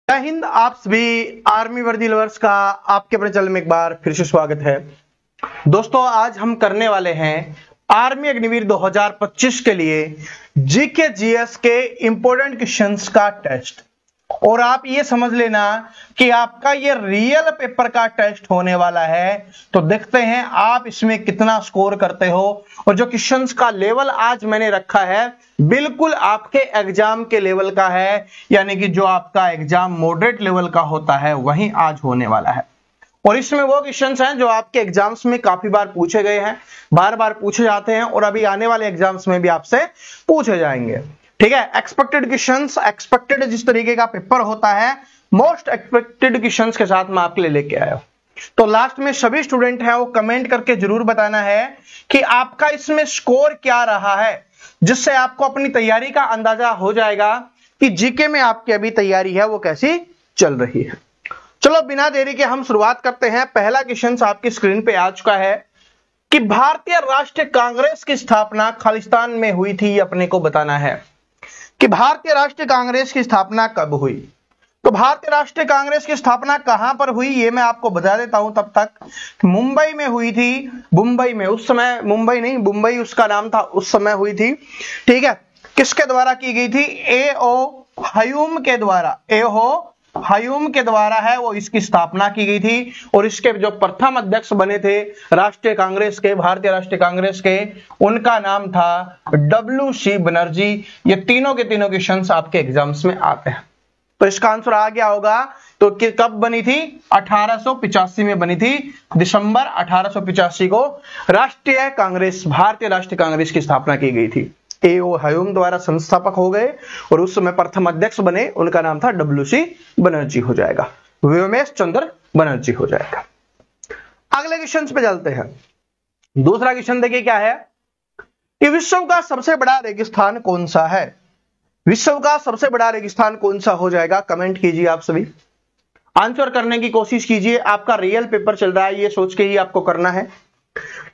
जय हिंद। आप सभी आर्मी वर्दी लवर्स का आपके अपने चैनल में एक बार फिर से स्वागत है। दोस्तों, आज हम करने वाले हैं आर्मी अग्निवीर 2025 के लिए जीके जीएस के इंपॉर्टेंट क्वेश्चंस का टेस्ट। और आप ये समझ लेना कि आपका ये रियल पेपर का टेस्ट होने वाला है। तो देखते हैं आप इसमें कितना स्कोर करते हो। और जो क्वेश्चंस का लेवल आज मैंने रखा है बिल्कुल आपके एग्जाम के लेवल का है, यानी कि जो आपका एग्जाम मॉडरेट लेवल का होता है वही आज होने वाला है। और इसमें वो क्वेश्चंस हैं जो आपके एग्जाम्स में काफी बार पूछे गए हैं, बार बार पूछे जाते हैं और अभी आने वाले एग्जाम्स में भी आपसे पूछे जाएंगे। ठीक है, एक्सपेक्टेड क्वेश्चंस, एक्सपेक्टेड जिस तरीके का पेपर होता है मोस्ट एक्सपेक्टेड क्वेश्चंस के साथ मैं आपके लिए लेके आया हूं। तो लास्ट में सभी स्टूडेंट हैं वो कमेंट करके जरूर बताना है कि आपका इसमें स्कोर क्या रहा है, जिससे आपको अपनी तैयारी का अंदाजा हो जाएगा कि जीके में आपकी अभी तैयारी है वो कैसी चल रही है। चलो बिना देरी के हम शुरुआत करते हैं। पहला क्वेश्चन आपकी स्क्रीन पे आ चुका है कि भारतीय राष्ट्रीय कांग्रेस की स्थापना खालिस्तान में हुई थी, अपने को बताना है कि भारतीय राष्ट्रीय कांग्रेस की स्थापना कब हुई। तो भारतीय राष्ट्रीय कांग्रेस की स्थापना कहां पर हुई ये मैं आपको बता देता हूं। तब तक मुंबई में हुई थी। मुंबई में, उस समय मुंबई नहीं, मुंबई उसका नाम था, उस समय हुई थी। ठीक है, किसके द्वारा की गई थी? ए.ओ. ह्यूम के द्वारा। ए.ओ. ह्यूम के द्वारा है वो इसकी स्थापना की गई थी। और इसके जो प्रथम अध्यक्ष बने थे राष्ट्रीय कांग्रेस के, भारतीय राष्ट्रीय कांग्रेस के, उनका नाम था W.C. बनर्जी। ये तीनों के तीनों क्वेश्चंस आपके एग्जाम्स में आते हैं। तो इसका आंसर आ गया होगा। तो कब बनी थी? 1885 में बनी थी। दिसंबर 1885 को राष्ट्रीय कांग्रेस, भारतीय राष्ट्रीय कांग्रेस की स्थापना की गई थी। ए.ओ. ह्यूम द्वारा संस्थापक हो गए और उस समय प्रथम अध्यक्ष बने, उनका नाम था W.C. बनर्जी हो जाएगा, व्योमेश चंद्र बनर्जी हो जाएगा। अगले क्वेश्चन पे चलते हैं। दूसरा क्वेश्चन देखिए क्या है कि विश्व का सबसे बड़ा रेगिस्तान कौन सा है? विश्व का सबसे बड़ा रेगिस्तान कौन सा हो जाएगा? कमेंट कीजिए आप सभी, आंसर करने की कोशिश कीजिए। आपका रियल पेपर चल रहा है ये सोच के ही आपको करना है।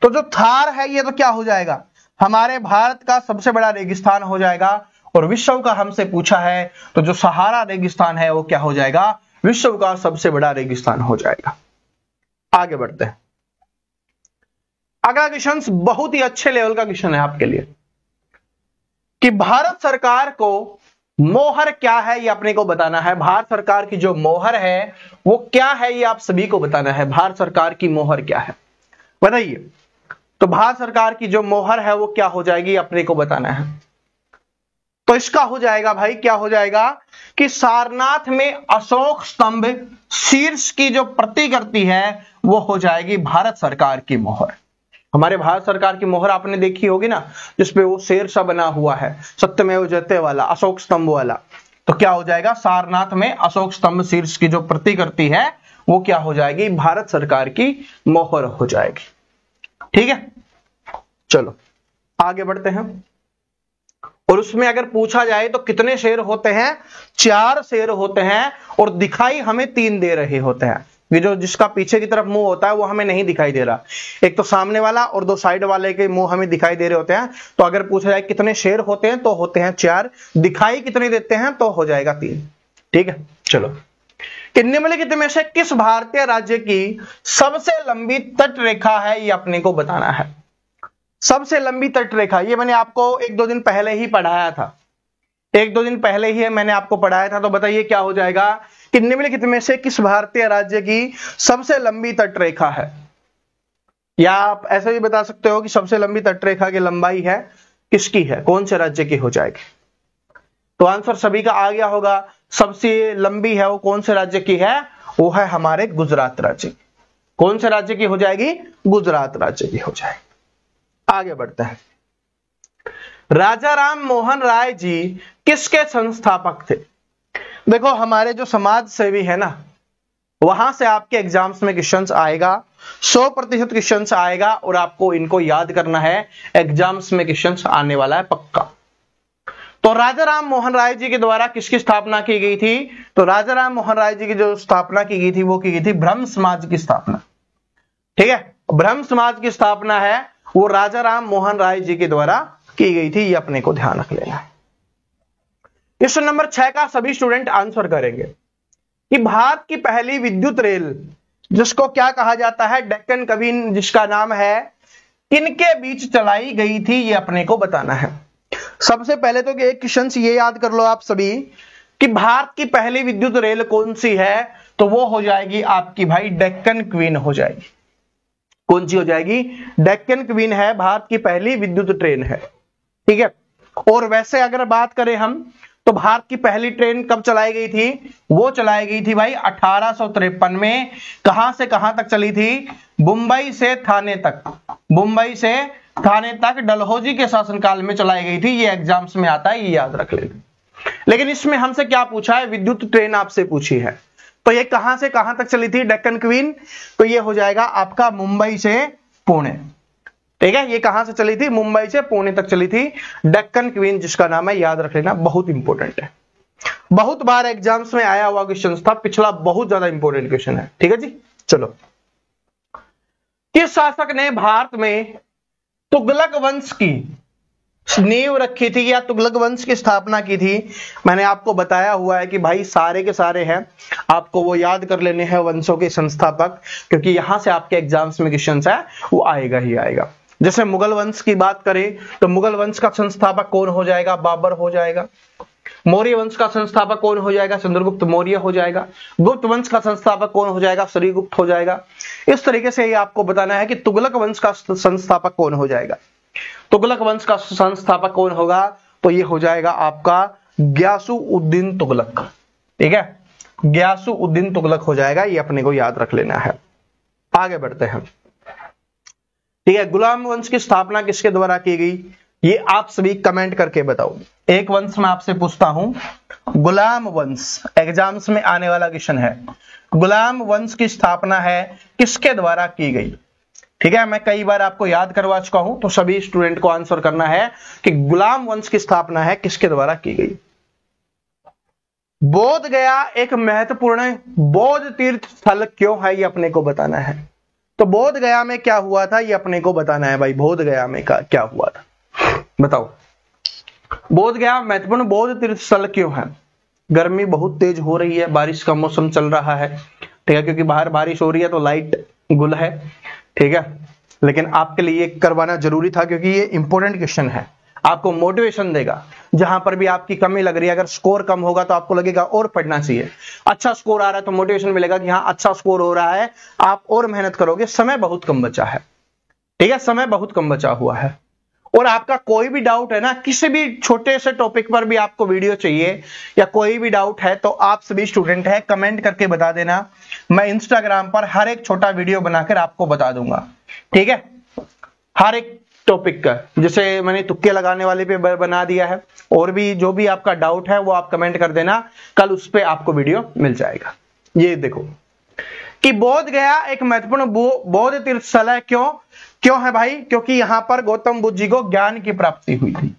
तो जो थार है ये तो क्या हो जाएगा? हमारे भारत का सबसे बड़ा रेगिस्तान हो जाएगा। और विश्व का हमसे पूछा है तो जो सहारा रेगिस्तान है वो क्या हो जाएगा? विश्व का सबसे बड़ा रेगिस्तान हो जाएगा। आगे बढ़ते हैं। अगला क्वेश्चन बहुत ही अच्छे लेवल का क्वेश्चन है आपके लिए कि भारत सरकार को मोहर क्या है ये अपने को बताना है। भारत सरकार की जो मोहर है वो क्या है ये आप सभी को बताना है। भारत सरकार की मोहर क्या है बताइए। तो भारत सरकार की जो मोहर है वो क्या हो जाएगी अपने को बताना है। तो इसका हो जाएगा भाई, क्या हो जाएगा कि सारनाथ में अशोक स्तंभ शीर्ष की जो प्रतिकृति है वो हो जाएगी भारत सरकार की मोहर। हमारे भारत सरकार की मोहर आपने देखी होगी ना, जिसपे वो शेर सा बना हुआ है, सत्यमेव जयते वाला, अशोक स्तंभ वाला। तो क्या हो जाएगा? सारनाथ में अशोक स्तंभ शीर्ष की जो प्रतिकृति है वो क्या हो जाएगी? भारत सरकार की मोहर हो जाएगी। ठीक है, चलो आगे बढ़ते हैं। और उसमें अगर पूछा जाए तो कितने शेर होते हैं? 4 शेर होते हैं और दिखाई हमें 3 दे रहे होते हैं। ये जो जिसका पीछे की तरफ मुंह होता है वो हमें नहीं दिखाई दे रहा, एक तो सामने वाला और 2 साइड वाले के मुंह हमें दिखाई दे रहे होते हैं। तो अगर पूछा जाए कितने शेर होते हैं तो होते हैं 4, दिखाई कितने देते हैं तो हो जाएगा 3। ठीक है, चलो कि निम्नलिखित में से किस भारतीय राज्य की सबसे लंबी तट रेखा है ये अपने को बताना है। सबसे लंबी तट रेखा ये मैंने आपको 1-2 दिन पहले ही पढ़ाया था, 1-2 दिन पहले ही मैंने आपको पढ़ाया था। तो बताइए क्या हो जाएगा कि निम्नलिखित में से किस भारतीय राज्य की सबसे लंबी तट रेखा है। या आप ऐसे भी बता सकते हो कि सबसे लंबी तट रेखा की लंबाई है किसकी है, कौन से राज्य की हो जाएगी। तो आंसर सभी का आ गया होगा। सबसे लंबी है वो कौन से राज्य की है? वो है हमारे गुजरात राज्य की। कौन से राज्य की हो जाएगी? गुजरात राज्य की हो जाएगी। आगे बढ़ते हैं। राजा राम मोहन राय जी किसके संस्थापक थे? देखो हमारे जो समाज सेवी है ना, वहां से आपके एग्जाम्स में क्वेश्चंस आएगा, 100% क्वेश्चंस आएगा और आपको इनको याद करना है। एग्जाम्स में क्वेश्चंस आने वाला है पक्का। तो राजा राम मोहन राय जी के द्वारा किसकी स्थापना की गई थी? तो राजा राम मोहन राय जी की जो स्थापना की गई थी वो की गई थी ब्रह्म समाज की स्थापना। ठीक है, ब्रह्म समाज की स्थापना है वो राजा राम मोहन राय जी के द्वारा की गई थी, ये अपने को ध्यान रख लेना है। क्वेश्चन नंबर 6 का सभी स्टूडेंट आंसर करेंगे। कि भारत की पहली विद्युत रेल, जिसको क्या कहा जाता है, डेक्कन क्वीन, जिसका नाम है, किनके बीच चलाई गई थी, ये अपने को बताना है। सबसे पहले तो एक क्वेश्चन ये याद कर लो आप सभी कि भारत की पहली विद्युत रेल कौन सी है, तो वो हो जाएगी आपकी भाई डेक्कन क्वीन हो जाएगी। कौन सी हो जाएगी? डेक्कन क्वीन है, भारत की पहली विद्युत ट्रेन है। ठीक है। और वैसे अगर बात करें हम, तो भारत की पहली ट्रेन कब चलाई गई थी? वो चलाई गई थी भाई 1853 में। कहां से कहां तक चली थी? मुंबई से थाने तक। मुंबई से थाने तक डलहौजी के शासनकाल में चलाई गई थी। ये एग्जाम्स में आता है, ये याद रख लेना। लेकिन इसमें हमसे क्या पूछा है? विद्युत ट्रेन आपसे पूछी है। तो ये कहां से कहां तक चली थी डेक्कन क्वीन? तो ये हो जाएगा आपका मुंबई से पुणे। ठीक है, ये कहां से चली थी? मुंबई से पुणे तक चली थी डेक्कन क्वीन, जिसका नाम है, याद रख लेना, बहुत इंपॉर्टेंट है। बहुत बार एग्जाम्स में आया हुआ क्वेश्चन था, पिछला बहुत ज्यादा इंपॉर्टेंट क्वेश्चन है। ठीक है जी, चलो। किस शासक ने भारत में तुगलक वंश की नींव रखी थी या तुगलक वंश की स्थापना की थी? मैंने आपको बताया हुआ है कि भाई सारे के सारे हैं, आपको वो याद कर लेने हैं वंशों के संस्थापक, क्योंकि यहां से आपके एग्जाम्स में क्वेश्चन है वो आएगा ही आएगा। जैसे मुगल वंश की बात करें तो मुगल वंश का संस्थापक कौन हो जाएगा? बाबर हो जाएगा। मौर्य वंश का संस्थापक कौन हो जाएगा? चंद्रगुप्त मौर्य हो जाएगा। गुप्त वंश का संस्थापक कौन हो जाएगा? श्रीगुप्त हो जाएगा। इस तरीके से ये आपको बताना है कि तुगलक वंश का संस्थापक कौन हो जाएगा। तुगलक वंश का संस्थापक कौन होगा? तो ये हो जाएगा आपका गियासुउद्दीन तुगलक। ठीक है, गियासुउद्दीन तुगलक हो जाएगा, ये अपने को याद रख लेना है। आगे बढ़ते हैं। ठीक है, गुलाम वंश की स्थापना किसके द्वारा की गई? ये आप सभी कमेंट करके बताओ। एक वंश में आपसे पूछता हूं, गुलाम वंश, एग्जाम्स में आने वाला क्वेश्चन है। गुलाम वंश की स्थापना है किसके द्वारा की गई? ठीक है, मैं कई बार आपको याद करवा चुका हूं, तो सभी स्टूडेंट को आंसर करना है कि गुलाम वंश की स्थापना है किसके द्वारा की गई। बोध गया एक महत्वपूर्ण बौद्ध तीर्थ स्थल क्यों है, ये अपने को बताना है। तो बोध गया में क्या हुआ था, ये अपने को बताना है भाई। बोध गया में क्या हुआ था, बताओ। बोध गया महत्वपूर्ण बौद्ध तीर्थ स्थल क्यों है? गर्मी बहुत तेज हो रही है, बारिश का मौसम चल रहा है। ठीक है, क्योंकि बाहर बारिश हो रही है तो लाइट गुल है। ठीक है, लेकिन आपके लिए करवाना जरूरी था, क्योंकि ये इंपॉर्टेंट क्वेश्चन है, आपको मोटिवेशन देगा। जहां पर भी आपकी कमी लग रही है, अगर स्कोर कम होगा तो आपको लगेगा और पढ़ना चाहिए। अच्छा स्कोर आ रहा है तो मोटिवेशन मिलेगा कि हाँ अच्छा स्कोर हो रहा है, आप और मेहनत करोगे। समय बहुत कम बचा है। ठीक है, समय बहुत कम बचा हुआ है। और आपका कोई भी डाउट है ना, किसी भी छोटे से टॉपिक पर भी आपको वीडियो चाहिए या कोई भी डाउट है, तो आप सभी स्टूडेंट है कमेंट करके बता देना। मैं इंस्टाग्राम पर हर एक छोटा वीडियो बनाकर आपको बता दूंगा। ठीक है, हर एक टॉपिक का, जैसे मैंने तुक्के लगाने वाले पे बना दिया है, और भी जो भी आपका डाउट है वो आप कमेंट कर देना, कल उस पे आपको वीडियो मिल जाएगा। ये देखो कि बोध गया एक महत्वपूर्ण बौद्ध तीर्थ स्थल है। क्यों है भाई? क्योंकि यहां पर गौतम बुद्ध जी को ज्ञान की प्राप्ति हुई थी।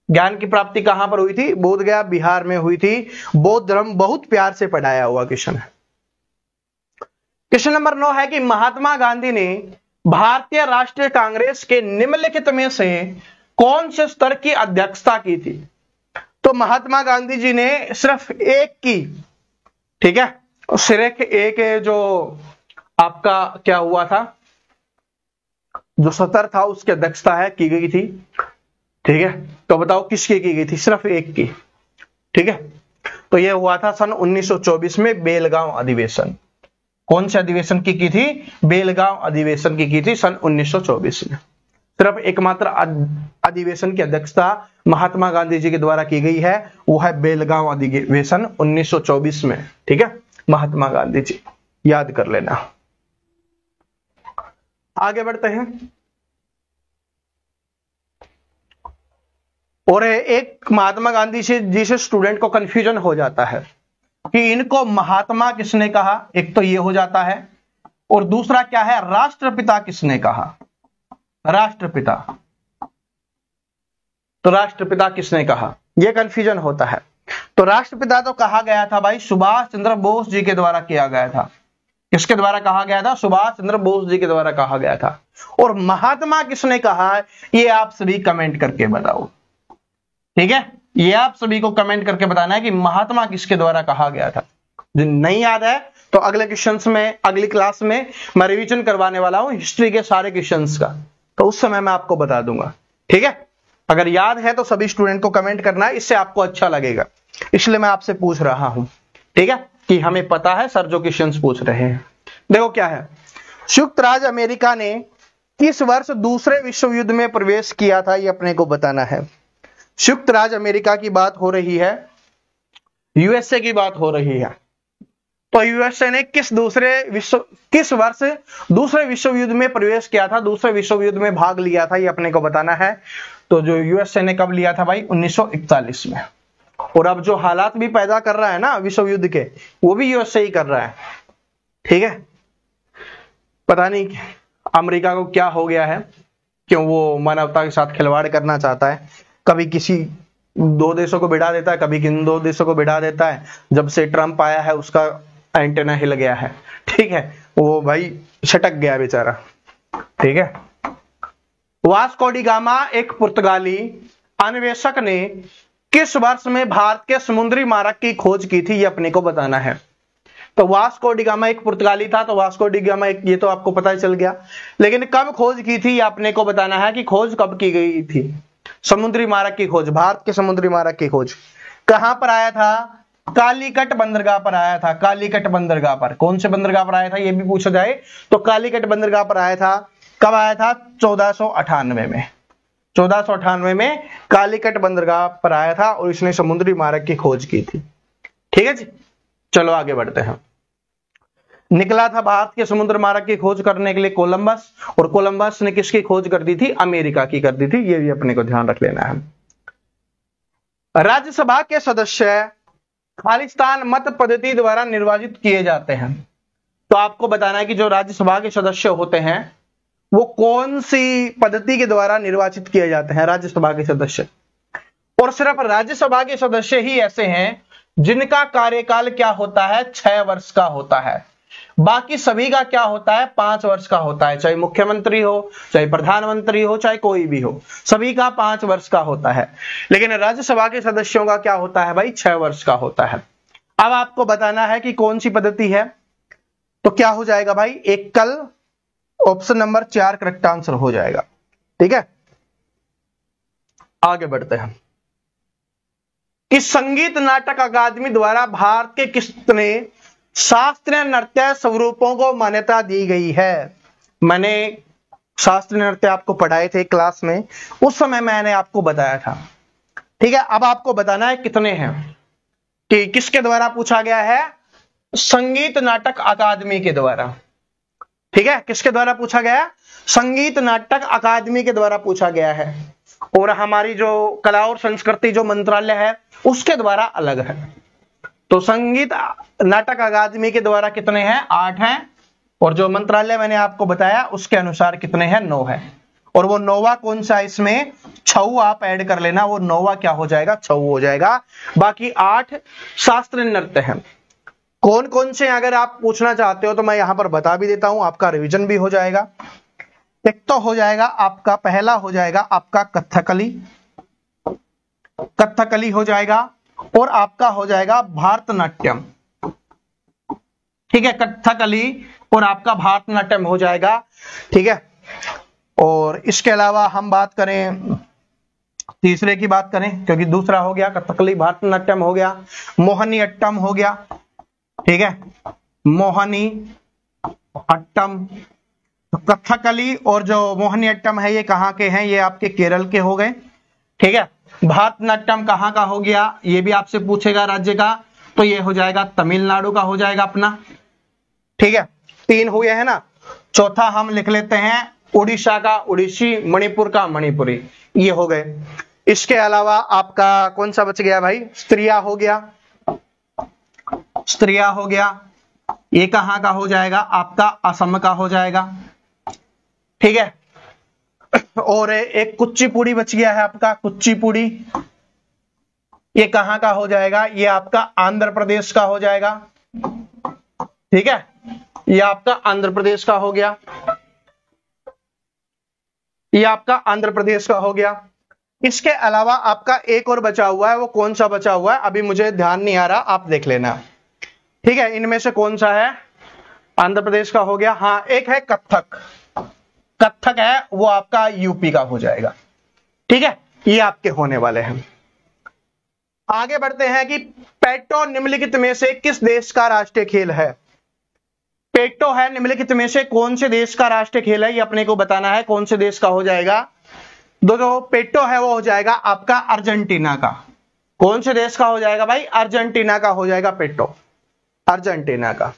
ज्ञान की प्राप्ति कहां पर हुई थी? बोध गया बिहार में हुई थी। बौद्ध धर्म बहुत प्यार से पढ़ाया हुआ क्वेश्चन है। क्वेश्चन नंबर 9 है कि महात्मा गांधी ने भारतीय राष्ट्रीय कांग्रेस के निम्नलिखित में से कौन से स्तर की अध्यक्षता की थी? तो महात्मा गांधी जी ने सिर्फ एक की। ठीक है, सिर्फ एक जो आपका क्या हुआ था, जो सत्र था उसकी अध्यक्षता है की गई थी। ठीक है, तो बताओ किसकी की गई थी? सिर्फ एक की। ठीक है, तो यह हुआ था सन 1924 में बेलगांव अधिवेशन। कौन से अधिवेशन की थी? बेलगांव अधिवेशन की थी सन 1924 में। सिर्फ एकमात्र अधिवेशन की अध्यक्षता महात्मा गांधी जी के द्वारा की गई है, वो है बेलगांव अधिवेशन 1924 में। ठीक है, महात्मा गांधी जी, याद कर लेना। आगे बढ़ते हैं। और एक महात्मा गांधी जी से स्टूडेंट को कंफ्यूजन हो जाता है कि इनको महात्मा किसने कहा, एक तो ये हो जाता है, और दूसरा क्या है, राष्ट्रपिता किसने कहा। राष्ट्रपिता, तो राष्ट्रपिता किसने कहा, यह कंफ्यूजन होता है। तो राष्ट्रपिता तो कहा गया था भाई सुभाष चंद्र बोस जी के द्वारा किया गया था। किसके द्वारा कहा गया था? सुभाष चंद्र बोस जी के द्वारा कहा गया था। और महात्मा किसने कहा, ये आप सभी कमेंट करके बताओ। ठीक है, ये आप सभी को कमेंट करके बताना है कि महात्मा किसके द्वारा कहा गया था। जो नहीं याद है तो अगले क्वेश्चंस में, अगली क्लास में मैं रिवीजन करवाने वाला हूं हिस्ट्री के सारे क्वेश्चंस का, तो उस समय मैं आपको बता दूंगा। ठीक है, अगर याद है तो सभी स्टूडेंट को कमेंट करना है, इससे आपको अच्छा लगेगा, इसलिए मैं आपसे पूछ रहा हूं। ठीक है, कि हमें पता है सर जो क्वेश्चंस पूछ रहे हैं। देखो क्या है, संयुक्त राज्य अमेरिका ने किस वर्ष दूसरे विश्व युद्ध में प्रवेश किया था, ये अपने को बताना है। संयुक्त राज्य अमेरिका की बात हो रही है, यूएसए की बात हो रही है। तो यूएसए ने किस वर्ष दूसरे विश्व युद्ध में प्रवेश किया था, दूसरे विश्व युद्ध में भाग लिया था, ये अपने को बताना है। तो जो यूएसए ने कब लिया था भाई, 1941 में। और अब जो हालात भी पैदा कर रहा है ना विश्व युद्ध के, वो भी यूएसए ही कर रहा है। ठीक है, पता नहीं अमेरिका को क्या हो गया है, क्यों वो मानवता के साथ खिलवाड़ करना चाहता है, कभी किसी दो देशों को भिड़ा देता है, कभी किन दो देशों को भिड़ा देता है। जब से ट्रंप आया है उसका एंटेना हिल गया है। ठीक है, वो भाई छटक गया बेचारा। ठीक है, वास्को डी गामा एक पुर्तगाली अन्वेषक ने किस वर्ष में भारत के समुद्री मार्ग की खोज की थी, ये अपने को बताना है। तो वास्को डी गामा एक पुर्तगाली था, तो वास्को डी गामा ये तो आपको पता ही चल गया, लेकिन कब खोज की थी ये अपने को बताना है कि खोज कब की गई थी। समुद्री मार्ग की खोज, भारत के समुद्री मार्ग की खोज कहां पर आया था, कालीकट बंदरगाह पर आया था। कालीकट बंदरगाह पर, कौन से बंदरगाह पर आया था ये भी पूछा जाए तो कालीकट बंदरगाह पर आया था। कब आया था, 1498 में। 1498 में कालीकट बंदरगाह पर आया था और इसने समुद्री मार्ग की खोज की थी। ठीक है जी, चलो आगे बढ़ते हैं। निकला था भारत के समुद्र मार्ग की खोज करने के लिए कोलंबस, और कोलंबस ने किसकी खोज कर दी थी, अमेरिका की कर दी थी, ये भी अपने को ध्यान रख लेना है। राज्यसभा के सदस्य खालिस्तान मत पद्धति द्वारा निर्वाचित किए जाते हैं। तो आपको बताना है कि जो राज्यसभा के सदस्य होते हैं वो कौन सी पद्धति के द्वारा निर्वाचित किए जाते हैं, राज्यसभा के सदस्य। और सिर्फ राज्यसभा के सदस्य ही ऐसे हैं जिनका कार्यकाल क्या होता है, 6 वर्ष का होता है। बाकी सभी का क्या होता है, 5 वर्ष का होता है। चाहे मुख्यमंत्री हो, चाहे प्रधानमंत्री हो, चाहे कोई भी हो, सभी का 5 वर्ष का होता है। लेकिन राज्यसभा के सदस्यों का क्या होता है भाई, 6 वर्ष का होता है। अब आपको बताना है कि कौन सी पद्धति है, तो क्या हो जाएगा भाई, एकल, ऑप्शन नंबर 4 करेक्ट आंसर हो जाएगा। ठीक है, आगे बढ़ते हैं। किस संगीत नाटक अकादमी द्वारा भारत के कितने शास्त्रीय नृत्य स्वरूपों को मान्यता दी गई है। मैंने शास्त्रीय नृत्य आपको पढ़ाए थे क्लास में, उस समय मैंने आपको बताया था। ठीक है, अब आपको बताना है कितने हैं, कि किसके द्वारा पूछा गया है, संगीत नाटक अकादमी के द्वारा। ठीक है, किसके द्वारा पूछा गया, संगीत नाटक अकादमी के द्वारा पूछा गया है। और हमारी जो कला और संस्कृति जो मंत्रालय है उसके द्वारा अलग है। तो संगीत नाटक अकादमी के द्वारा कितने हैं, 8 हैं, और जो मंत्रालय मैंने आपको बताया उसके अनुसार कितने हैं, 9 है। और वो 9वां कौन सा, इसमें छऊ आप ऐड कर लेना, वो 9वां क्या हो जाएगा, छऊ हो जाएगा। बाकी 8 शास्त्रीय नृत्य हैं। कौन कौन से अगर आप पूछना चाहते हो तो मैं यहां पर बता भी देता हूं, आपका रिवीजन भी हो जाएगा। एक तो हो जाएगा आपका, पहला हो जाएगा आपका कथकली, कथकली हो जाएगा, और आपका हो जाएगा भारतनाट्यम। ठीक है, कथकली और आपका भारतनाट्यम हो जाएगा। ठीक है, और इसके अलावा हम बात करें, तीसरे की बात करें, क्योंकि दूसरा हो गया कथकली, भारतनाट्यम हो गया, मोहिनी अट्टम हो गया। ठीक है, मोहिनी अट्टम, कथकली और जो मोहिनी अट्टम है ये कहां के हैं, ये आपके केरल के हो गए। ठीक है, भारतनाट्यम कहां का हो गया, ये भी आपसे पूछेगा राज्य का, तो ये हो जाएगा तमिलनाडु का हो जाएगा अपना। ठीक है, 3 हुए हैं ना। चौथा हम लिख लेते हैं उड़ीसा का उड़ीसी, मणिपुर का मणिपुरी, ये हो गए। इसके अलावा आपका कौन सा बच गया भाई, स्त्रिया हो गया, स्त्रिया हो गया, ये कहां का हो जाएगा, आपका असम का हो जाएगा। ठीक है, और एक कुचिपुड़ी बच गया है आपका, कुचिपुड़ी, ये कहां का हो जाएगा, ये आपका आंध्र प्रदेश का हो जाएगा। ठीक है, ये आपका आंध्र प्रदेश का हो गया, ये आपका आंध्र प्रदेश का हो गया। इसके अलावा आपका एक और बचा हुआ है, वो कौन सा बचा हुआ है अभी मुझे ध्यान नहीं आ रहा, आप देख लेना। ठीक है, इनमें से कौन सा है? आंध्र प्रदेश का हो गया। हाँ, एक है कथक, कथक है वो आपका यूपी का हो जाएगा। ठीक है, ये आपके होने वाले हैं। आगे बढ़ते हैं कि पेटो निम्नलिखित में से किस देश का राष्ट्रीय खेल है? पेटो है निम्नलिखित में से कौन से देश का राष्ट्रीय खेल है, ये अपने को बताना है। कौन से देश का हो जाएगा? दोस्तों पेटो है वो हो जाएगा आपका अर्जेंटीना का। कौन से देश का हो जाएगा भाई? अर्जेंटीना का हो जाएगा पेटो, अर्जेंटीना का।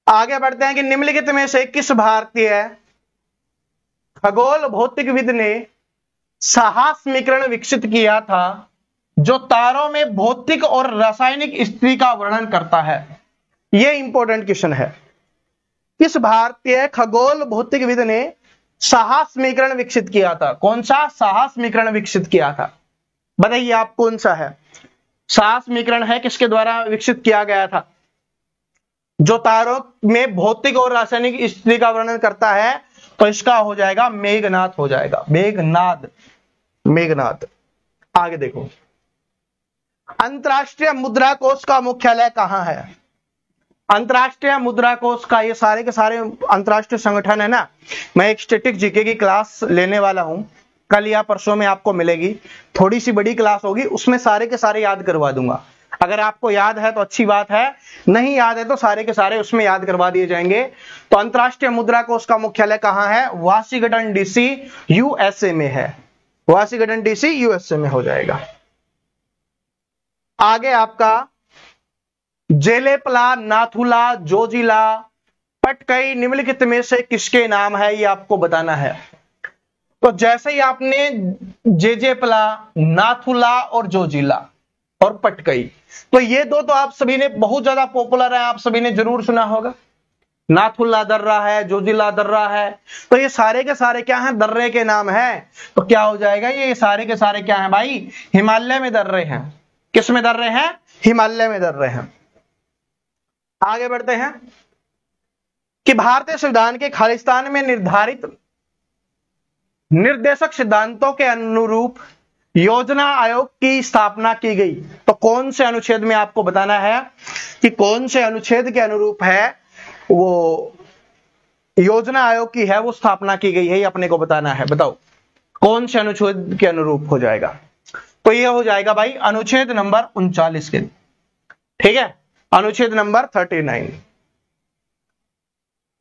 आगे बढ़ते हैं कि निम्नलिखित में से किस भारतीय खगोल भौतिकविद ने साहस्मीकरण विकसित किया था जो तारों में भौतिक और रासायनिक स्थिति का वर्णन करता है? यह इंपॉर्टेंट क्वेश्चन है। किस भारतीय खगोल भौतिकविद ने साहस्मीकरण विकसित किया था? कौन सा साहस्मीकरण विकसित किया था? बताइए आप कौन सा है? साहस्मीकरण है किसके द्वारा विकसित किया गया था जो तारों में भौतिक और रासायनिक स्थिति का वर्णन करता है? तो इसका हो जाएगा मेघनाद हो जाएगा, मेघनाद, मेघनाद। आगे देखो, अंतरराष्ट्रीय मुद्रा कोष का मुख्यालय कहां है? अंतरराष्ट्रीय मुद्रा कोष का, ये सारे के सारे अंतरराष्ट्रीय संगठन है ना। मैं एक स्टैटिक जीके की क्लास लेने वाला हूं, कल या परसों में आपको मिलेगी। थोड़ी सी बड़ी क्लास होगी, उसमें सारे के सारे याद करवा दूंगा। अगर आपको याद है तो अच्छी बात है, नहीं याद है तो सारे के सारे उसमें याद करवा दिए जाएंगे। तो अंतरराष्ट्रीय मुद्रा कोष का मुख्यालय कहां है? वाशिंगटन डीसी यूएसए में है, वाशिंगटन डीसी यूएसए में हो जाएगा। आगे आपका जेलेपला, नाथुला, जोजिला, पटकई निम्नलिखित में से किसके नाम है, ये आपको बताना है। तो जैसे ही आपने जेजेपला, नाथुला और जोजिला और पटकई, तो ये दो तो आप सभी ने बहुत ज्यादा पॉपुलर है, आप सभी ने जरूर सुना होगा। नाथुल्ला दर्रा है, जोजिला दर्रा है, तो ये सारे के सारे क्या हैं? दर्रे के नाम है। तो क्या हो जाएगा? ये सारे के सारे क्या हैं भाई? हिमालय में दर्रे हैं। किस में दर्रे हैं? हिमालय में दर्रे हैं। आगे बढ़ते हैं कि भारतीय संविधान के खालिस्तान में निर्धारित निर्देशक सिद्धांतों के अनुरूप योजना आयोग की स्थापना की गई। तो कौन से अनुच्छेद में आपको बताना है कि कौन से अनुच्छेद के अनुरूप है वो योजना आयोग की है वो स्थापना की गई है, ये अपने को बताना है। बताओ कौन से अनुच्छेद के अनुरूप हो जाएगा? तो ये हो जाएगा भाई अनुच्छेद नंबर 39 के, ठीक है, अनुच्छेद नंबर 39।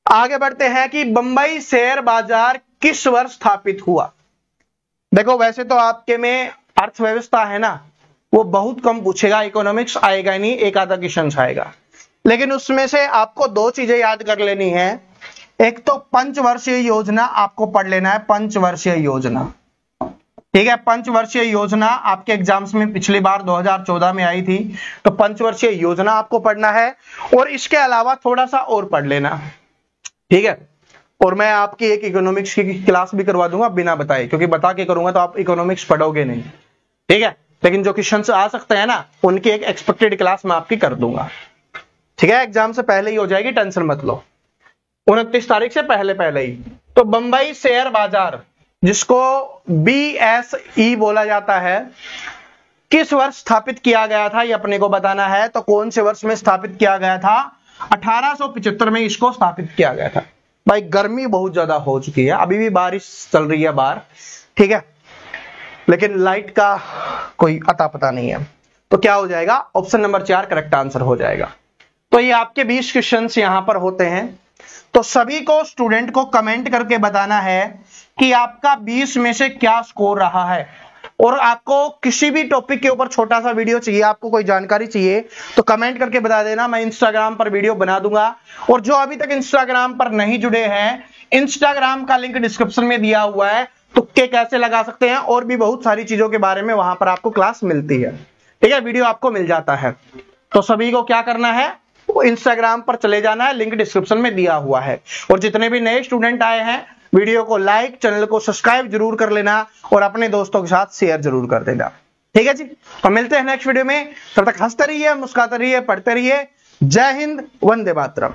आगे बढ़ते हैं कि बंबई शेयर बाजार किस वर्ष स्थापित हुआ? देखो वैसे तो आपके में अर्थव्यवस्था है ना, वो बहुत कम पूछेगा, इकोनॉमिक्स आएगा नहीं, एक आधा क्वेश्चन आएगा। लेकिन उसमें से आपको दो चीजें याद कर लेनी है। एक तो पंचवर्षीय योजना आपको पढ़ लेना है, पंचवर्षीय योजना, ठीक है। पंचवर्षीय योजना आपके एग्जाम्स में पिछली बार 2014 में आई थी, तो पंचवर्षीय योजना आपको पढ़ना है। और इसके अलावा थोड़ा सा और पढ़ लेना, ठीक है। और मैं आपकी एक इकोनॉमिक्स की क्लास भी करवा दूंगा बिना बताए, क्योंकि बता के करूंगा तो आप इकोनॉमिक्स पढ़ोगे नहीं, ठीक है। लेकिन जो क्वेश्चन आ सकते हैं ना, उनकी एक एक्सपेक्टेड क्लास मैं आपकी कर दूंगा, ठीक है। एग्जाम से पहले ही हो जाएगी, टेंशन मत लो, 29 तारीख से पहले ही। तो बंबई शेयर बाजार जिसको BSE बोला जाता है, किस वर्ष स्थापित किया गया था ये अपने को बताना है। तो कौन से वर्ष में स्थापित किया गया था? 1875 में इसको स्थापित किया गया था। भाई गर्मी बहुत ज्यादा हो चुकी है, अभी भी बारिश चल रही है बाहर, ठीक है, लेकिन लाइट का कोई अता पता नहीं है। तो क्या हो जाएगा? ऑप्शन नंबर 4 करेक्ट आंसर हो जाएगा। तो ये आपके 20 क्वेश्चंस यहां पर होते हैं। तो सभी को स्टूडेंट को कमेंट करके बताना है कि आपका 20 में से क्या स्कोर रहा है। और आपको किसी भी टॉपिक के ऊपर छोटा सा वीडियो चाहिए, आपको कोई जानकारी चाहिए, तो कमेंट करके बता देना, मैं इंस्टाग्राम पर वीडियो बना दूंगा। और जो अभी तक इंस्टाग्राम पर नहीं जुड़े हैं, इंस्टाग्राम का लिंक डिस्क्रिप्शन में दिया हुआ है, तुक्के कैसे लगा सकते हैं और भी बहुत सारी चीजों के बारे में वहां पर आपको क्लास मिलती है, ठीक है, वीडियो आपको मिल जाता है। तो सभी को क्या करना है? वो इंस्टाग्राम पर चले जाना है, लिंक डिस्क्रिप्शन में दिया हुआ है। और जितने भी नए स्टूडेंट आए हैं, वीडियो को लाइक, चैनल को सब्सक्राइब जरूर कर लेना और अपने दोस्तों के साथ शेयर जरूर कर देना, ठीक है जी। तो मिलते हैं नेक्स्ट वीडियो में, तब तक हंसते रहिए, मुस्कुराते रहिए, पढ़ते रहिए। जय हिंद, वंदे मातरम।